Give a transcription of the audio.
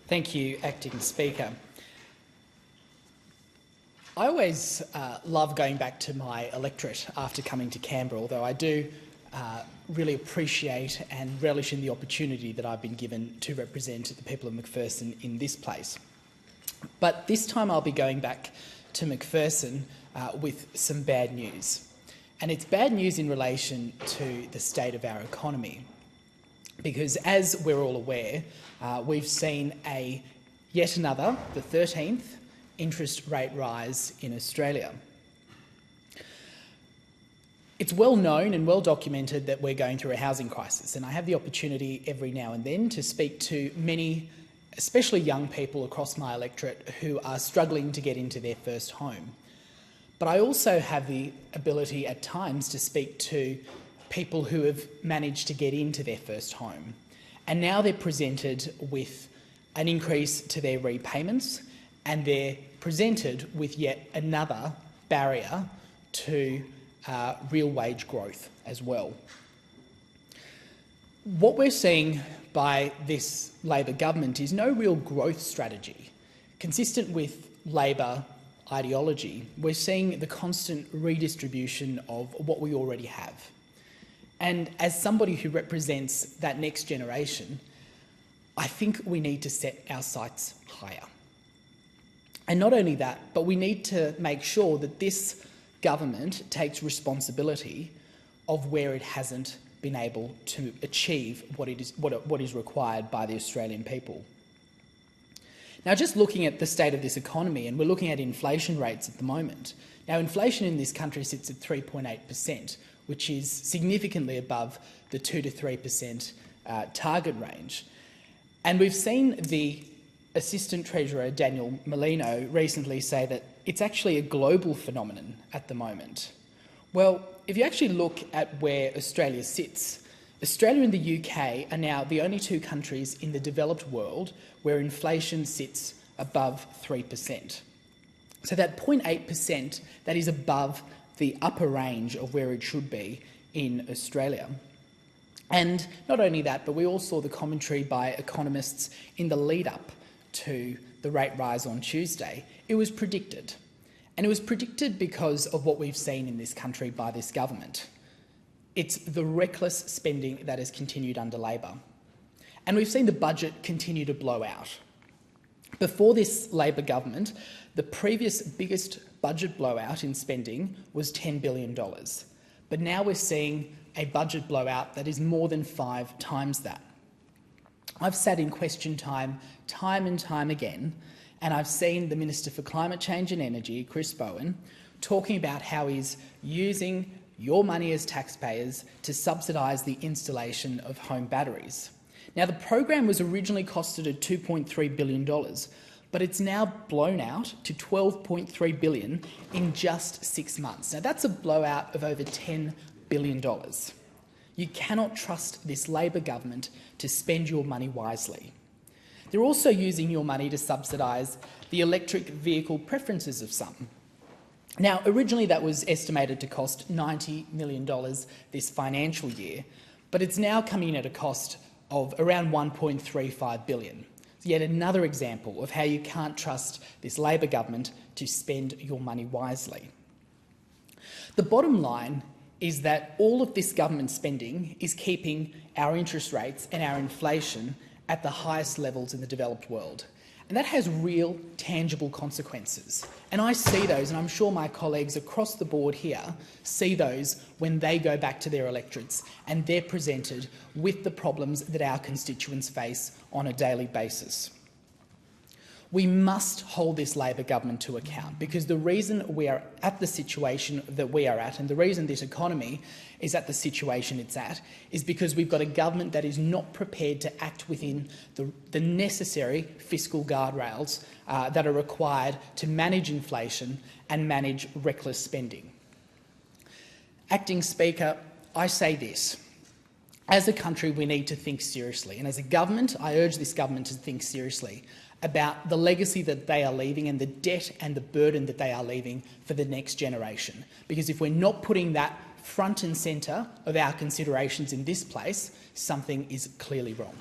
Thank you, Acting Speaker. I always love going back to my electorate after coming to Canberra, although I do really appreciate and relish in the opportunity that I've been given to represent the people of McPherson in this place. But this time I'll be going back to McPherson with some bad news. And it's bad news in relation to the state of our economy. Because as we're all aware, we've seen yet another, the 13th, interest rate rise in Australia. It's well known and well documented that we're going through a housing crisis, and I have the opportunity every now and then to speak to many, especially young people across my electorate who are struggling to get into their first home. But I also have the ability at times to speak to people who have managed to get into their first home, and now they're presented with an increase to their repayments, and they're presented with yet another barrier to real wage growth as well. What we're seeing by this Labor government is no real growth strategy. Consistent with Labor ideology, we're seeing the constant redistribution of what we already have. And as somebody who represents that next generation, I think we need to set our sights higher. And not only that, but we need to make sure that this government takes responsibility of where it hasn't been able to achieve what is required by the Australian people. Now, just looking at the state of this economy, and we're looking at inflation rates at the moment. Now, inflation in this country sits at 3.8%, which is significantly above the 2 to 3% target range. And we've seen the Assistant Treasurer, Daniel Molino, recently say that it's actually a global phenomenon at the moment. Well, if you actually look at where Australia sits, Australia and the UK are now the only two countries in the developed world where inflation sits above 3%. So that 0.8%, that is above the upper range of where it should be in Australia. And not only that, but we all saw the commentary by economists in the lead-up to the rate rise on Tuesday. It was predicted. And it was predicted because of what we've seen in this country by this government. It's the reckless spending that has continued under Labor. And we've seen the budget continue to blow out. Before this Labor government, the previous biggest budget blowout in spending was $10 billion. But now we're seeing a budget blowout that is more than 5 times that. I've sat in question time and time again, and I've seen the Minister for Climate Change and Energy, Chris Bowen, talking about how he's using your money as taxpayers to subsidise the installation of home batteries. Now, the program was originally costed at $2.3 billion, but it's now blown out to $12.3 billion in just 6 months. Now, that's a blowout of over $10 billion. You cannot trust this Labor government to spend your money wisely. They're also using your money to subsidise the electric vehicle preferences of some. Now, originally that was estimated to cost $90 million this financial year, but it's now coming in at a cost of around $1.35 billion. Yet another example of how you can't trust this Labor government to spend your money wisely. The bottom line is that all of this government spending is keeping our interest rates and our inflation at the highest levels in the developed world. And that has real, tangible consequences. And I see those, and I'm sure my colleagues across the board here see those when they go back to their electorates and they're presented with the problems that our constituents face on a daily basis. We must hold this Labor government to account, because the reason we are at the situation that we are at, and the reason this economy is at the situation it's at, is because we've got a government that is not prepared to act within the necessary fiscal guardrails that are required to manage inflation and manage reckless spending. Acting Speaker, I say this. As a country, we need to think seriously, and as a government, I urge this government to think seriously about the legacy that they are leaving and the debt and the burden that they are leaving for the next generation. Because if we're not putting that front and centre of our considerations in this place, something is clearly wrong.